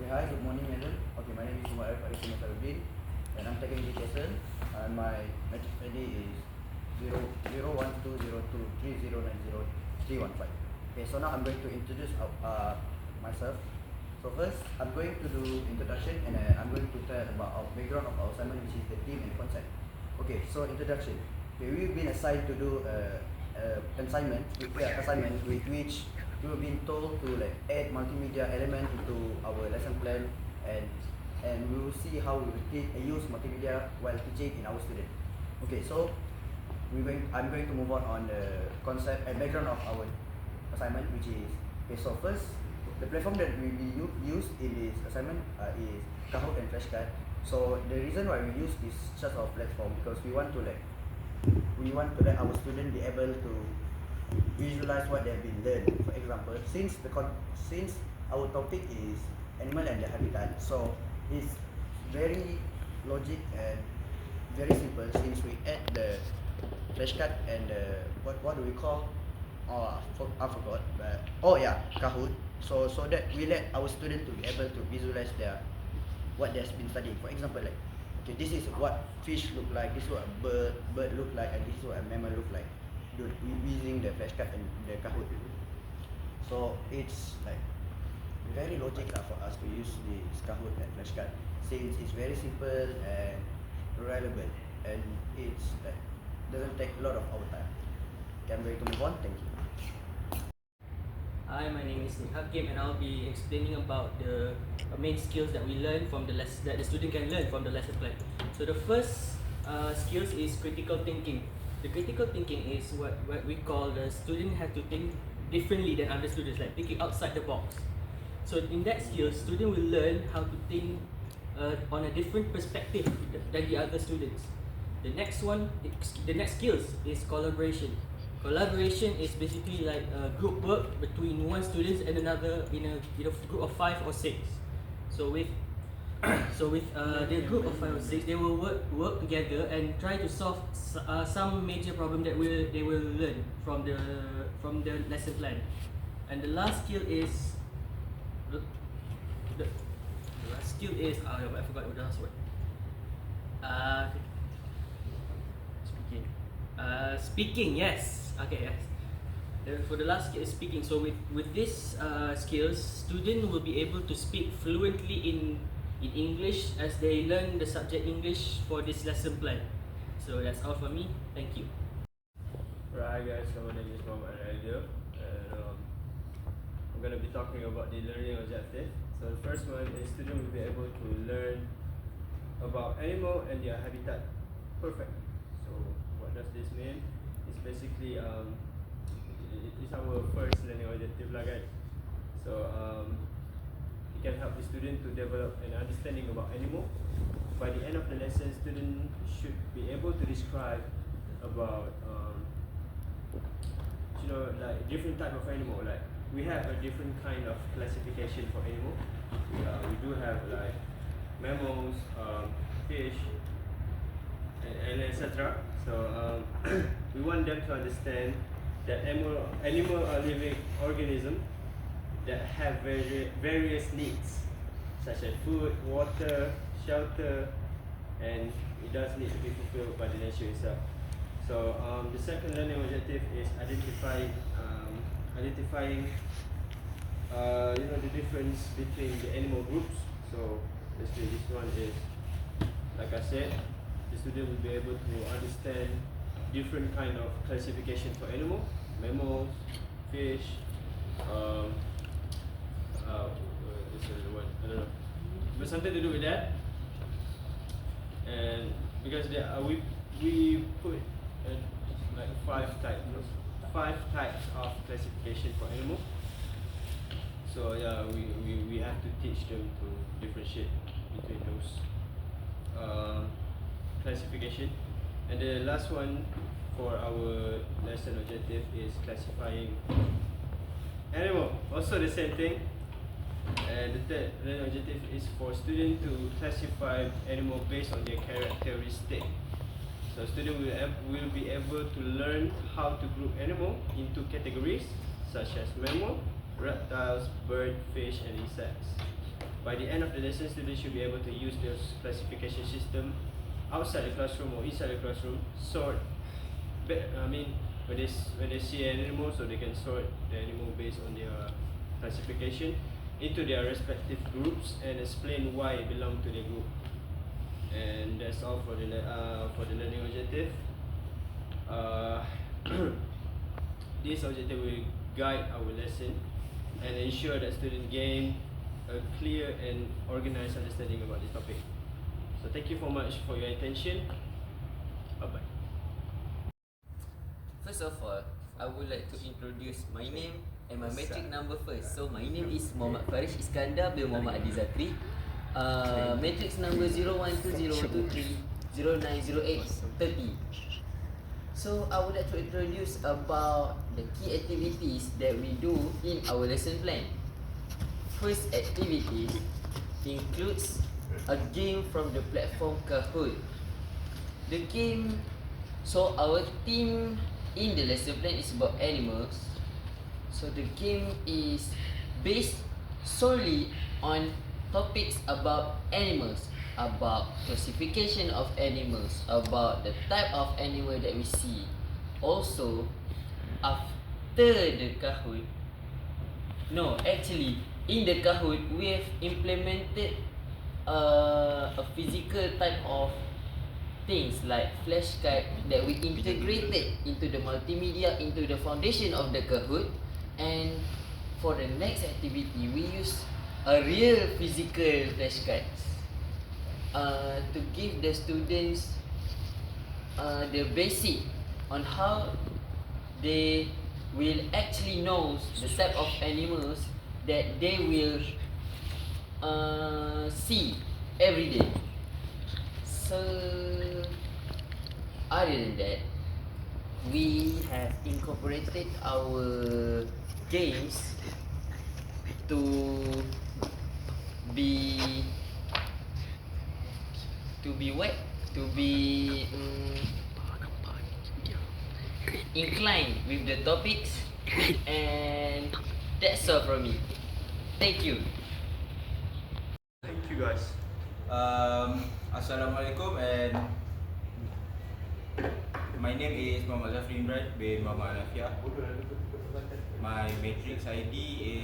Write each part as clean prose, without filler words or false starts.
Okay, hi, good morning, madam. Okay, my name is Umar Arif Masaruddin, and I'm taking this lesson. And my matric ID is 012023090 Okay, so now I'm going to introduce myself. So first, I'm going to do introduction, and I'm going to tell about our background of our assignment, which is the theme and concept. Okay, so introduction. Okay, we've been assigned to do assignment with which we were being told to like add multimedia element into our lesson plan, and we will see how we will use multimedia while teaching in our student. Okay, so I'm going to move on the concept and background of our assignment, which is okay. So first, the platform that we use in this assignment is Kahoot and Flashcard. So the reason why we use this such of platform because we want to let our student be able to visualize what they have been learned. For example, since our topic is animal and their habitat, so it's very logic and very simple since we add the flashcard and the what do we call? I forgot, but Kahoot. So that we let our student to be able to visualize what they has been studying. For example, like okay, this is what fish look like, this is what a bird look like, and this is what a mammal look like. Using the flashcard and the Kahoot. So it's like very logic for us to use this Kahoot and flashcard since it's very simple and reliable, and it's like doesn't take a lot of our time. Okay, I'm going to move on. Thank you. Hi, my name is Nick Hakim, and I'll be explaining about the main skills that we learn from the that the student can learn from the lesson plan. So the first skills is critical thinking. The critical thinking is what we call the student have to think differently than other students, like thinking outside the box. So in that skill, student will learn how to think on a different perspective than the other students. The next skills is collaboration. Collaboration is basically like group work between one student and another in a group of 5 or 6. So with the group of 5 or 6, they will work together and try to solve some major problem that they will learn from the lesson plan. And the last skill is I forgot what the last word. Speaking, yes. Okay, yes. For the last skill is speaking. So with this skills, student will be able to speak fluently in English as they learn the subject English for this lesson plan. So that's all for me. Thank you. Right, guys. So my name is Muhammad Radio, and I'm going to be talking about the learning objective. So the first one is student will be able to learn about animal and their habitat perfect. So what does this mean? It's basically it's our first learning objective lah, guys. So it can help the student to develop an understanding about animal. By the end of the lesson, student should be able to describe about like different type of animal. Like we have a different kind of classification for animal. We do have like mammals, fish, and etc. So we want them to understand that animal are living organisms that have various needs, such as food, water, shelter, and it does need to be fulfilled by the nature itself. So the second learning objective is identifying the difference between the animal groups. So basically this one is, like I said, the student will be able to understand different kind of classification for animal, mammals, fish, this is the one, I don't know, but something to do with that. And because there are, we put like five types of classification for animal. So yeah, we have to teach them to differentiate between those classification. And the last one for our lesson objective is classifying animal. Also the same thing. And the third learning objective is for students to classify animal based on their characteristic. So student will be able to learn how to group animal into categories such as mammal, reptiles, bird, fish, and insects. by the end of the lesson, students should be able to use this classification system outside the classroom or inside the classroom, sort, when they see an animal, so they can sort the animal based on their classification into their respective groups and explain why it belong to the group. And that's all for the learning objective. This objective will guide our lesson and ensure that students gain a clear and organized understanding about this topic. So thank you so much for your attention. Bye bye. First of all, I would like to introduce my name and my metric number first. So my name is Muhammad Farish Iskandar bin Muhammad Adi Zakri. Matrix number 012023090830. So I would like to introduce about the key activities that we do in our lesson plan. First activity includes a game from the platform Kahoot. The game, so our theme in the lesson plan is about animals. So the game is based solely on topics about animals, about classification of animals, about the type of animal that we see. Also, after the Kahoot, in the Kahoot, we have implemented a physical type of things like flashcard that we integrated into the multimedia, into the foundation of the Kahoot. And for the next activity, we use a real physical flashcards to give the students the basic on how they will actually know the type of animals that they will see every day. So other than that, we have incorporated our games to be inclined with the topics, and that's all from me. Thank you. Thank you guys. Assalamualaikum, and my name is Muhammad Zafri Imran bin Muhammad Anafiah. My matrix ID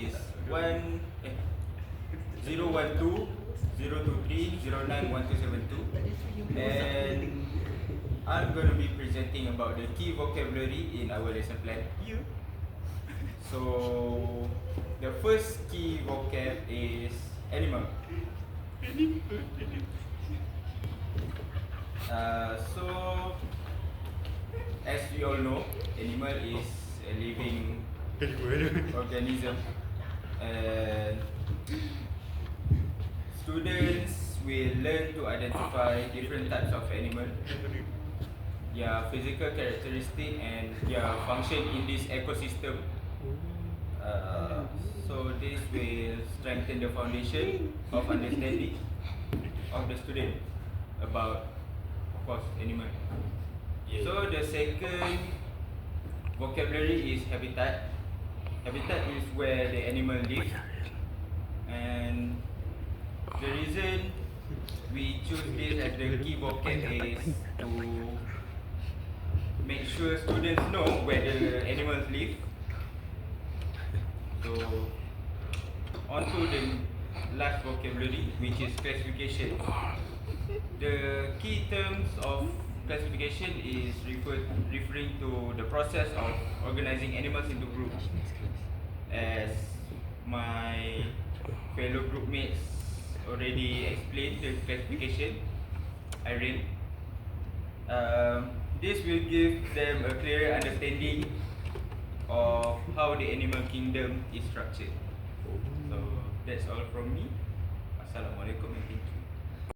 is 012-023-091272, and I'm going to be presenting about the key vocabulary in our lesson plan. So the first key vocab is animal. So as we all know, animal is a living organism, and students will learn to identify different types of animal, their physical characteristic and their function in this ecosystem. So this will strengthen the foundation of understanding of the student about, of course, animal. So the second vocabulary is habitat. Habitat is where the animal lives, and the reason we choose this as the key vocab is to make sure students know where the animals live. So on to the last vocabulary, which is classification. The key terms of classification is referring to the process of organizing animals into groups. As my fellow group mates already explained the classification, I read. This will give them a clearer understanding of how the animal kingdom is structured. So that's all from me. Assalamualaikum and thank you.